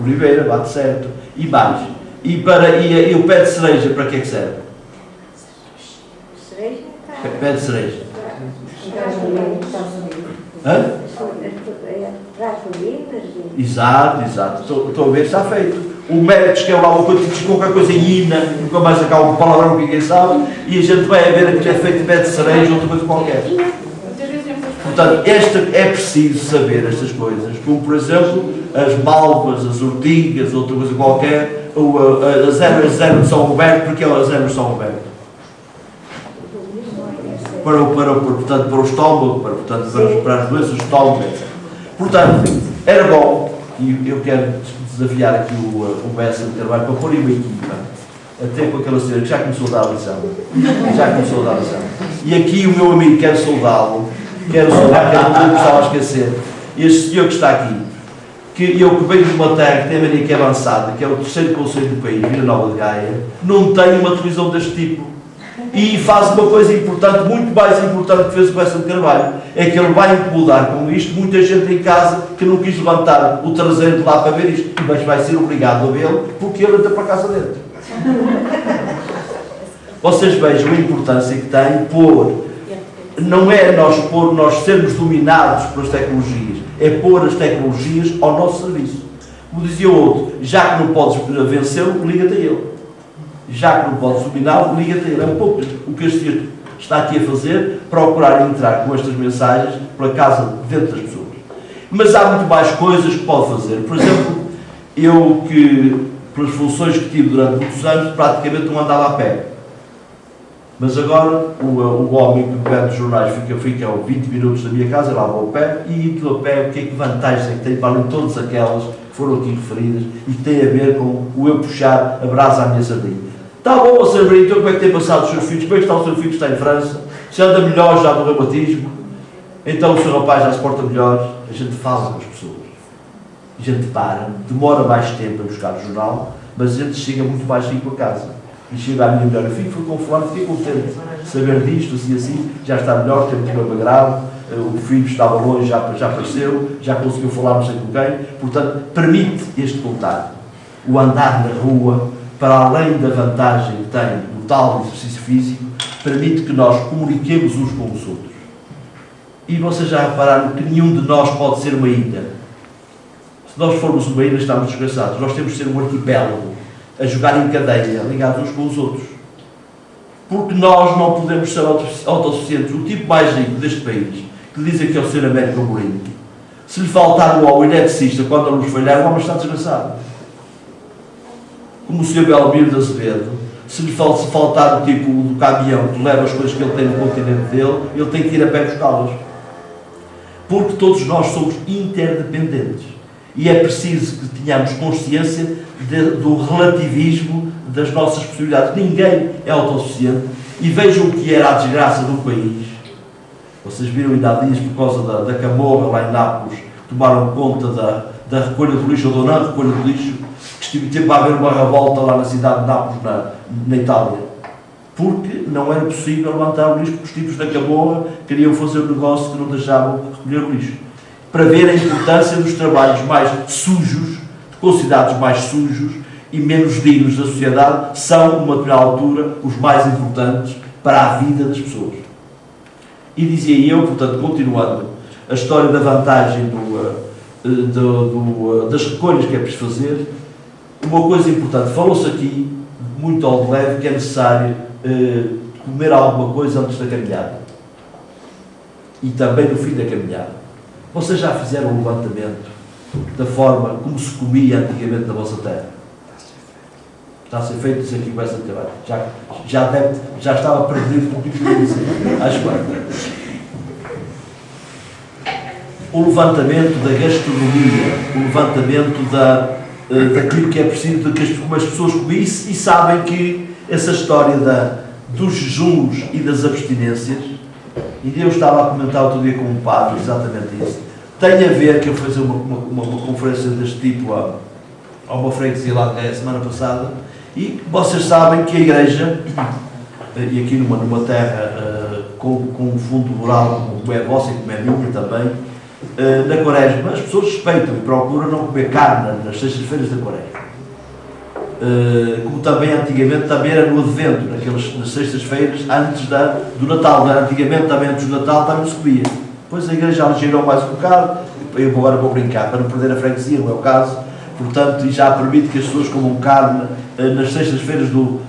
Oliveira, bate certo. E mais? E o pé de cereja, para que é que serve? Pé de cereja. Hã? Exato. Estou a ver, está feito. O médico escreve lá uma coisa, diz qualquer coisa em ina, nunca mais acaba um palavrão que ninguém sabe, e a gente vai a ver aquilo é feito de pé de cereja ou outra coisa qualquer. Portanto, é preciso saber estas coisas, como por exemplo as malvas, as ortigas, outra coisa qualquer, ou as ervas de São Roberto, porque é as ervas de São Roberto. portanto, para o estômago, para as doenças do estômago, etc. Portanto, era bom, e eu quero desafiar aqui o Bessa de Carvalho para pôr uma equipa, até com aquela senhora que já começou a dar a lição. E aqui o meu amigo, quero saudá-lo, que eu estava a esquecer, este senhor que está aqui, que eu que venho de uma terra que tem a mania que é avançada, que é o terceiro conselho do país, Vila Nova de Gaia, não tem uma televisão deste tipo. E faz uma coisa importante, muito mais importante que fez o Bessa de Carvalho, é que ele vai incomodar com isto muita gente em casa que não quis levantar o traseiro de lá para ver isto, mas vai ser obrigado a vê-lo porque ele entra para a casa dentro. Vocês vejam a importância que tem pôr, não é nós sermos dominados pelas tecnologias, é pôr as tecnologias ao nosso serviço. Como dizia o outro, já que não podes vencê-lo, liga-te a ele. Já que não podes dominá-lo, liga-te a ele. É um pouco o que este senhor está aqui a fazer, procurar entrar com estas mensagens pela casa dentro das pessoas. Mas há muito mais coisas que pode fazer. Por exemplo, eu que, pelas funções que tive durante muitos anos, praticamente não andava a pé. Mas agora o homem que pede os jornais fica 20 minutos da minha casa, lá vou a pé, e aquilo a pé, o que vantagens é que tem para além de todas aquelas que foram aqui referidas e que tem a ver com o eu puxar a brasa à minha sardinha. Está bom, a Sra. Então como é que tem passado os seus filhos? Como é que está o seu filho que está em França? Se anda melhor já do reumatismo? Então o seu rapaz já se porta melhor? A gente fala com as pessoas. A gente para, demora mais tempo a buscar o jornal, mas a gente chega muito mais rico a casa. E chega à minha melhor, eu fui com fulano, fiquei contente de saber disto, assim, já está melhor, teve um problema grave, o filho estava longe, já apareceu, já conseguiu falar não sei com quem, portanto, permite este contato. O andar na rua, para além da vantagem que tem o tal exercício físico, permite que nós comuniquemos uns com os outros. E vocês já repararam que nenhum de nós pode ser uma ilha. Se nós formos uma ilha, estamos desgraçados. Nós temos de ser um arquipélago, a jogar em cadeia, ligados uns com os outros. Porque nós não podemos ser autossuficientes. O tipo mais rico deste país, que dizem que é o Sr. Américo Amorim, se lhe faltar o eletricista quando a luz falhar, o homem está desgraçado. Como o Sr. Belmiro de Azevedo, se lhe faltar o tipo do caminhão que leva as coisas que ele tem no continente dele, ele tem que ir a pé buscá-las. Porque todos nós somos interdependentes. E é preciso que tenhamos consciência do relativismo das nossas possibilidades. Ninguém é autossuficiente. E vejam o que era a desgraça do país. Vocês viram ainda há dias, por causa da Camorra, lá em Nápoles, tomaram conta da recolha do lixo, ou da não recolha do lixo, que teve a haver uma revolta lá na cidade de Nápoles, na Itália. Porque não era possível levantar o lixo, porque os tipos da Camorra queriam fazer um negócio que não deixavam recolher o lixo. Para ver a importância dos trabalhos mais sujos, considerados mais sujos e menos dignos da sociedade, são, numa determinada altura, os mais importantes para a vida das pessoas. E dizia eu, portanto, continuando, a história da vantagem das recolhas que é preciso fazer, uma coisa importante, falou-se aqui, muito ao de leve, que é necessário comer alguma coisa antes da caminhada. E também no fim da caminhada. Vocês já fizeram um levantamento da forma como se comia antigamente na vossa terra? Está a ser feito isso aqui com essa trabalho. Já estava perdido com o que eu dizer. Acho bem. O levantamento da gastronomia, o levantamento daquilo que é preciso, como as pessoas comiam, e sabem que essa história dos jejuns e das abstinências, e eu estava a comentar outro dia com um padre exatamente isso, tem a ver, que eu fui fazer uma conferência deste tipo a uma freguesia lá a semana passada, e vocês sabem que a Igreja, e aqui numa terra com um fundo rural, como é vossa e como é minha também, na Quaresma, as pessoas respeitam e procuram não comer carne nas sextas-feiras da Quaresma. Como também antigamente também era no Advento, nas sextas-feiras antes do Natal. Antigamente também antes do Natal também se comia. Depois a Igreja girou mais um bocado, eu agora vou brincar, para não perder a freguesia, não é o caso, portanto, e já permite que as pessoas comam carne nas sextas-feiras do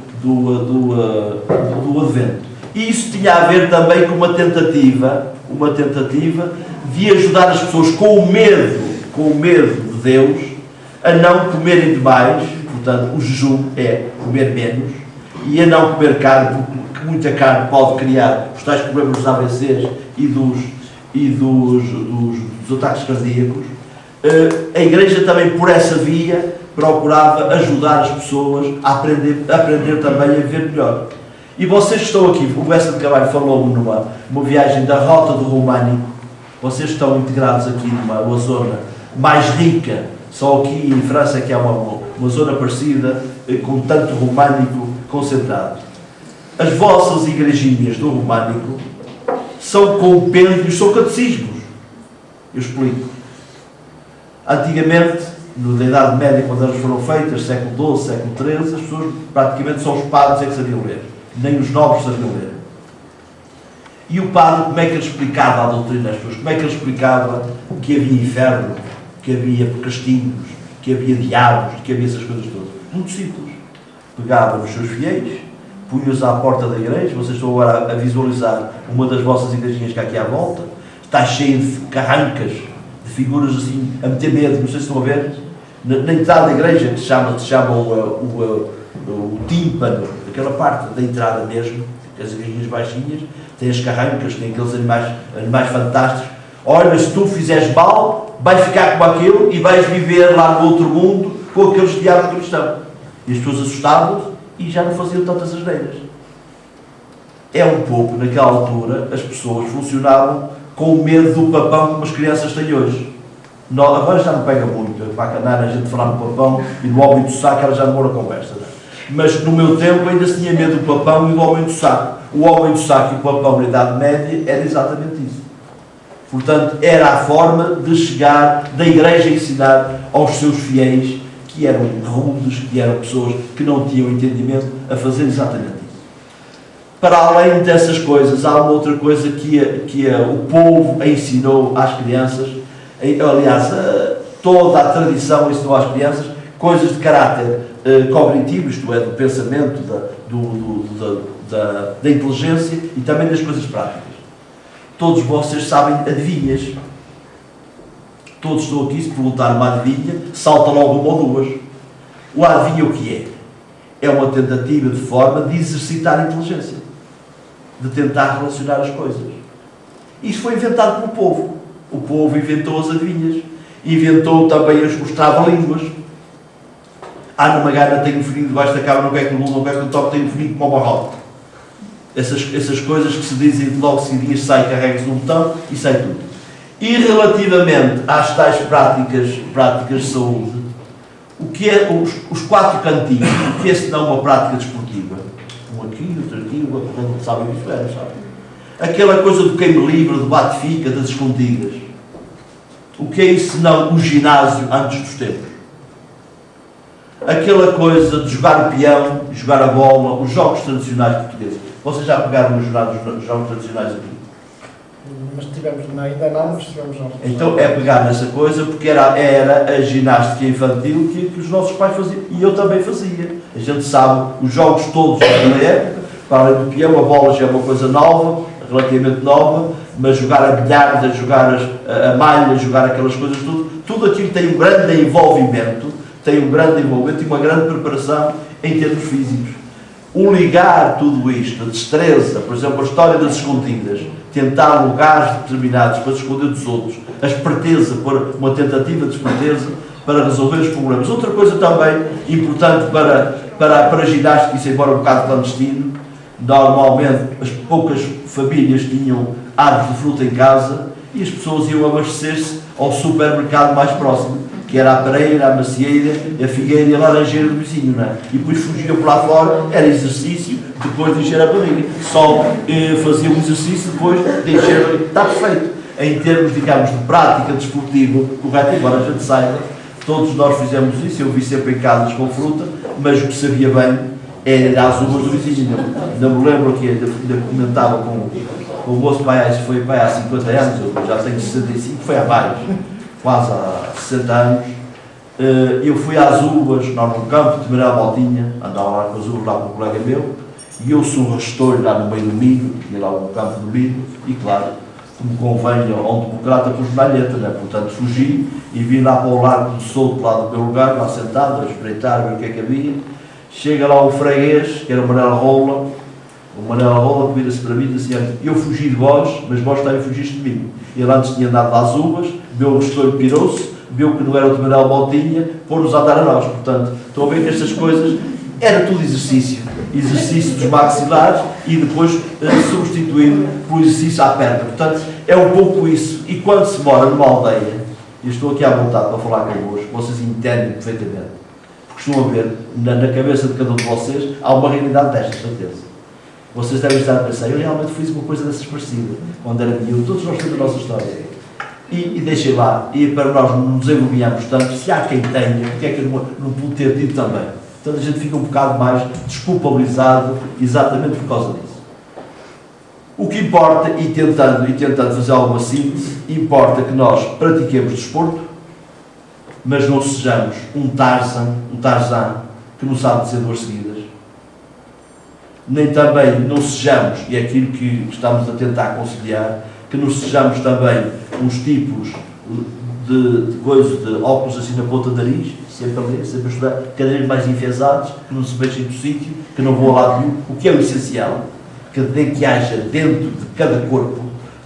Advento. E isso tinha a ver também com uma tentativa de ajudar as pessoas com o medo de Deus a não comerem demais. Portanto, o jejum é comer menos, e a não comer carne, porque muita carne pode criar os tais problemas dos AVCs e dos ataques cardíacos. A Igreja também, por essa via, procurava ajudar as pessoas a aprender também a viver melhor. E vocês estão aqui, o Bessa de Carvalho falou numa viagem da Rota do Românico, vocês estão integrados aqui numa zona mais rica, só aqui em França que há uma zona parecida, com tanto românico concentrado. As vossas igrejinhas do românico são compêndios, são catecismos. Eu explico. Antigamente, na Idade Média, quando elas foram feitas, século XII, século XIII, as pessoas praticamente só os padres é que sabiam ler. Nem os nobres sabiam ler. E o padre, como é que ele explicava a doutrina às pessoas? Como é que ele explicava que havia inferno, que havia castigos, que havia diabos, que havia essas coisas todas? Muito simples. Pegava nos seus fiéis, punha-os à porta da igreja. Vocês estão agora a visualizar uma das vossas igrejinhas que há aqui à volta. Está cheia de carrancas, de figuras assim, a meter medo. Não sei se estão a ver. Na entrada da igreja, que se chama o tímpano, aquela parte da entrada mesmo, as igrejinhas baixinhas, tem as carrancas, tem aqueles animais fantásticos. Olha, se tu fizeres mal, vais ficar como aquilo e vais viver lá no outro mundo com aqueles diabos que estão. E as pessoas assustavam-se e já não faziam tantas asneiras. É um pouco, naquela altura, as pessoas funcionavam com o medo do papão como as crianças têm hoje. Agora já não pega muito, para a canana, a gente falar no papão e do homem do saco, ela já não mora conversa. Não? Mas no meu tempo ainda se tinha medo do papão e do homem do saco. O homem do saco e o papão na Idade Média era exatamente isso. Portanto, era a forma de chegar da igreja a ensinar aos seus fiéis, que eram rudes, que eram pessoas que não tinham entendimento, a fazer exatamente isso. Para além dessas coisas, há uma outra coisa que o povo ensinou às crianças, aliás, toda a tradição ensinou às crianças coisas de caráter cognitivo, isto é, do pensamento, da inteligência e também das coisas práticas. Todos vocês sabem adivinhas. Todos estão aqui, se perguntar uma adivinha, salta logo uma ou duas. O adivinha o que é? É uma tentativa de forma de exercitar a inteligência, de tentar relacionar as coisas. Isto foi inventado pelo povo. O povo inventou as adivinhas, inventou também os trava-línguas. Numa gana tem um fininho debaixo da cama, não quer que o mundo, não quer que o toque, tem um fininho como o barrote. Essas coisas que se dizem logo seguidinhas, sai, carrega-se num botão e sai tudo. E relativamente às tais práticas de saúde, o que é os quatro cantinhos, o que é senão uma prática desportiva? Um aqui, outro aqui, o outro não sabem isso, não sabem? Aquela coisa do queime-livre, do bate-fica, das escondidas. O que é isso senão o ginásio antes dos tempos? Aquela coisa de jogar o peão, jogar a bola, os jogos tradicionais portugueses. Vocês já pegaram nos jogos tradicionais aqui? Mas ainda não, mas tivemos não. Então é pegar nessa coisa, porque era a ginástica infantil que os nossos pais faziam, e eu também fazia. A gente sabe os jogos todos daquela época, para além do peão, a bola já é uma coisa nova, relativamente nova, mas jogar a bilharda, jogar a malha, jogar aquelas coisas, tudo aquilo tem um grande envolvimento, e uma grande preparação em termos físicos. O ligar tudo isto, a destreza, por exemplo, a história das escondidas, tentar lugares determinados para se esconder dos outros, a esperteza, por uma tentativa de esperteza para resolver os problemas. Outra coisa também importante para a ginástica, isso embora um bocado clandestino, normalmente as poucas famílias tinham árvores de fruta em casa e as pessoas iam abastecer-se ao supermercado mais próximo, que era a pareira, a macieira, a figueira e a laranjeira do vizinho, não é? E depois fugiam por lá fora, era exercício, depois de encher a barriga. Só faziam um exercício depois de encher a barriga. Está perfeito. Em termos, digamos, de prática desportiva, correto, embora a gente saiba, todos nós fizemos isso, eu vi sempre em casas com fruta, mas o que sabia bem era as uvas do vizinho. Ainda me lembro que ainda comentava com o moço pai, foi pai há 50 anos, eu já tenho 65, foi há mais. Quase há 60 anos, eu fui às uvas, lá no campo, tomei a voltinha, andava lá com as uvas lá com um colega meu, e eu sou um rastolho lá no meio do milho, ia lá no campo do milho, e claro, como convém a um democrata com jornalheta, né? Portanto fugi e vim lá para o largo do Souto, lá do meu lugar, lá sentado, a espreitar, ver o que é que havia. Chega lá o freguês, que era o Manel Rola, que vira-se para mim e diz assim: eu fugi de vós, mas vós também fugiste de mim. Ele antes tinha andado às uvas, viu o restolho, pirou-se, viu que não era o de Manel Botinha, pôr-nos a dar a nós. Portanto, estão a ver que estas coisas era tudo exercício dos maxilares e depois substituído por exercício à perna. Portanto, é um pouco isso. E quando se mora numa aldeia, e estou aqui à vontade para falar convosco, vocês entendem perfeitamente, porque estão a ver, na cabeça de cada um de vocês, há uma realidade desta, certeza. Vocês devem estar a pensar: eu realmente fiz uma coisa dessas parecida, quando era miúdo. Todos nós temos a nossa história. E deixem lá, e para nós não nos envolvermos tanto, se há quem tenha, porque é que eu não pude ter tido também? Portanto, a gente fica um bocado mais desculpabilizado exatamente por causa disso. O que importa, e tentando fazer alguma síntese, importa que nós pratiquemos desporto, mas não sejamos um Tarzan que não sabe dizer duas seguidas. Nem também não sejamos, e é aquilo que estamos a tentar conciliar, que não sejamos também uns tipos de óculos assim na ponta do nariz, sempre a ler, sempre a estudar, cada vez mais enfesados, que não se mexem do sítio, que não vão a lado nenhum. O que é o essencial? Que haja dentro de cada corpo,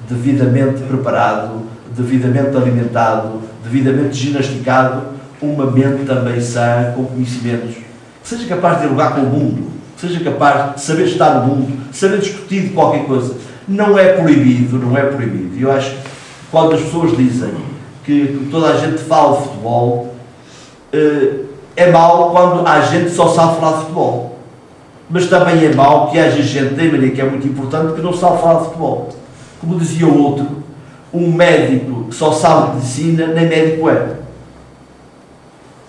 devidamente preparado, devidamente alimentado, devidamente ginasticado, uma mente também sã, com conhecimentos, que seja capaz de dialogar com o mundo, que seja capaz de saber estar no mundo, saber discutir de qualquer coisa. Não é proibido, não é proibido. Eu acho que quando as pessoas dizem que toda a gente fala de futebol, é mau quando há gente que só sabe falar de futebol. Mas também é mau que haja gente, da maneira que é muito importante, que não sabe falar de futebol. Como dizia o outro, um médico que só sabe medicina, nem médico é.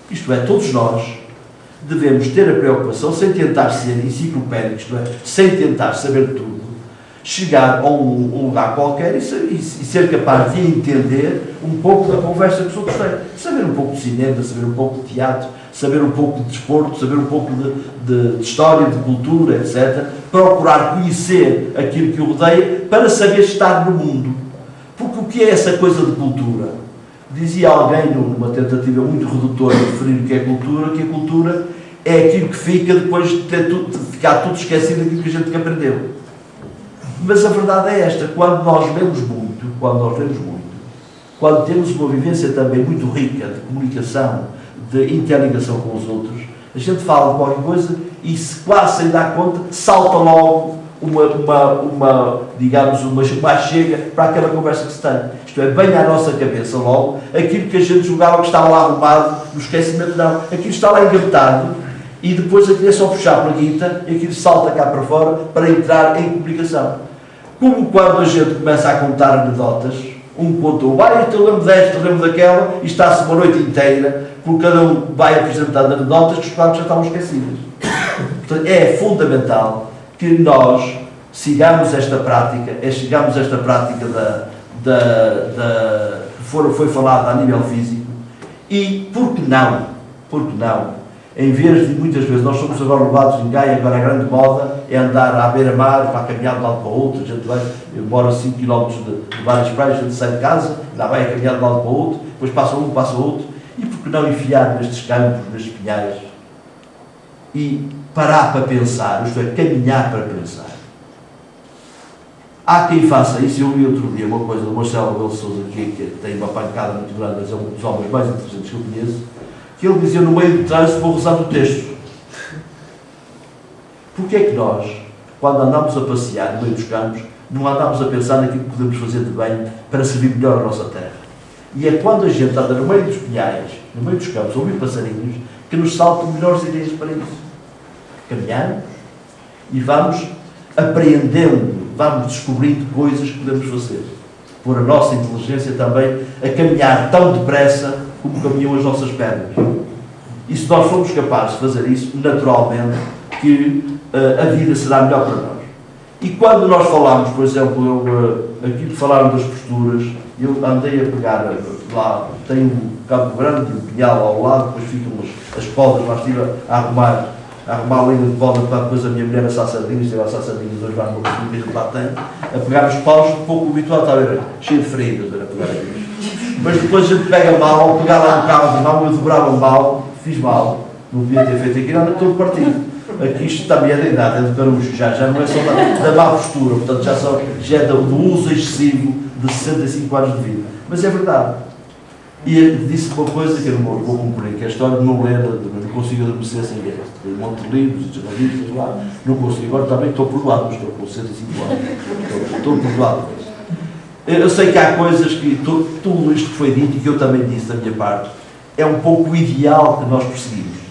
Isto é, todos nós devemos ter a preocupação, sem tentar ser enciclopédicos, isto é, sem tentar saber tudo, chegar a um lugar qualquer e ser capaz de entender um pouco da conversa que os outros têm. Saber um pouco de cinema, saber um pouco de teatro, saber um pouco de desporto, saber um pouco de história, de cultura, etc. Procurar conhecer aquilo que o rodeia para saber estar no mundo. Porque o que é essa coisa de cultura? Dizia alguém numa tentativa muito redutora de definir o que é cultura é aquilo que fica depois de ficar tudo esquecido daquilo que a gente aprendeu. Mas a verdade é esta: quando nós lemos muito, quando temos uma vivência também muito rica de comunicação, de interligação com os outros, a gente fala de qualquer coisa e, se quase sem dar conta, salta logo uma chega para aquela conversa que se tem. Isto é, bem à nossa cabeça logo, aquilo que a gente julgava que estava lá arrumado, no esquecimento não, aquilo está lá engavetado, e depois aquilo é só puxar para a guita e aquilo salta cá para fora para entrar em comunicação. Como quando a gente começa a contar anedotas, um contou, eu lembro desta, eu lembro daquela, e está-se uma noite inteira, porque cada um vai apresentando anedotas que os próprios já estavam esquecidas. Portanto, é fundamental que nós sigamos esta prática, que foi falada a nível físico, e por que não, em vez de muitas vezes nós somos agora levados em Gaia, agora a grande moda é andar à beira-mar, para caminhar de um lado para o outro, a gente vai, eu moro a 5 km de várias praias, a gente sai de casa, ainda vai a caminhar de um lado para o outro, depois passa um, passa o outro, e por que não enfiar nestes campos, nestes pinhais, e parar para pensar, isto é, caminhar para pensar. Há quem faça isso. Eu li outro dia uma coisa do Marcelo Rebelo de Sousa, que tem uma pancada muito grande, mas é um dos homens mais inteligentes que eu conheço, que ele dizia: no meio do trânsito vou rezar o texto. Porque é que nós, quando andamos a passear no meio dos campos, não andamos a pensar naquilo que podemos fazer de bem para servir melhor a nossa terra? E é quando a gente anda no meio dos pinhais, no meio dos campos, a ouvir passarinhos, que nos saltam melhores ideias para isso. Caminhamos e vamos apreendendo, vamos descobrindo coisas que podemos fazer. Por a nossa inteligência também a caminhar tão depressa como caminham as nossas pernas. E se nós formos capazes de fazer isso, naturalmente que a vida será melhor para nós. E quando nós falamos, por exemplo, aquilo que falaram das posturas, eu andei a pegar lá, tem um campo grande, um pinhal ao lado, depois ficam as podas, lá estive a arrumar a linha de poda para depois a minha mulher assar sardinhas, esteve a assar sardinhas, hoje vai no cozinho que a gente lá tem, a pegar os paus, um pouco habituado, está a ver, cheio de feridas, a pegar aqui. Mas depois a gente pega mal, ao pegar lá no carro, não, eu dobrava mal, fiz mal, não devia ter feito aquilo, anda todo partido. aqui isto também é da idade, é de carujo, já não é só da má postura, portanto já é do uso excessivo de 65 anos de vida. Mas é verdade. E disse uma coisa que eu não vou cumprir, que é a história de não ler, não consigo adormecer sem ler. Tem um monte de livros e jornalistas lá, não consigo. Agora também estou perdoado, mas estou com 65 anos. Estou perdoado. Eu sei que há coisas que, tudo isto que foi dito e que eu também disse da minha parte, é um pouco o ideal que nós perseguimos.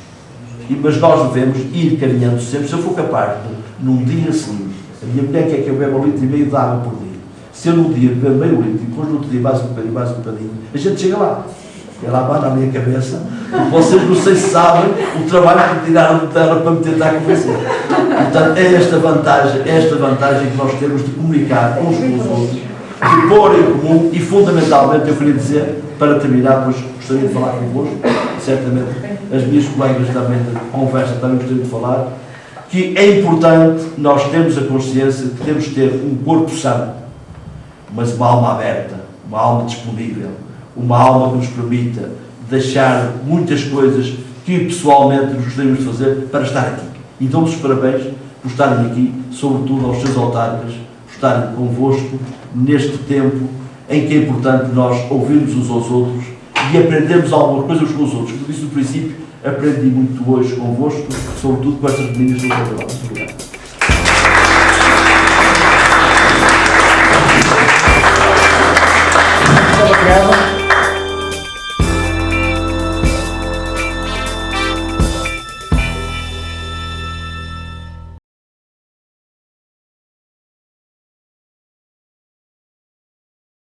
Mas nós devemos ir caminhando sempre, se eu for capaz de, num dia seguinte, a minha mulher quer que eu beba 1,5 litro de água por dia. Se eu num dia beber meio litro e depois no outro dia mais um bocadinho, a gente chega lá. É lá na minha cabeça, porque vocês não sei se sabem o trabalho que tiraram de terra para me tentar convencer. Portanto, é esta vantagem que nós temos de comunicar uns com os outros, de pôr em comum e, fundamentalmente, eu queria dizer, para terminar, pois gostaria de falar convosco, certamente as minhas colegas também de conversa também gostariam de falar, que é importante nós termos a consciência de que temos de ter um corpo sano, mas uma alma aberta, uma alma disponível, uma alma que nos permita deixar muitas coisas que pessoalmente nos gostaríamos de fazer para estar aqui. E dou-vos os parabéns por estarem aqui, sobretudo aos seus autarcas, por estarem convosco neste tempo em que é importante nós ouvirmos uns aos outros e aprendermos alguma coisa uns com os outros. Como disse no princípio, aprendi muito hoje convosco, sobretudo com estas meninas do Muito obrigado. Obrigado.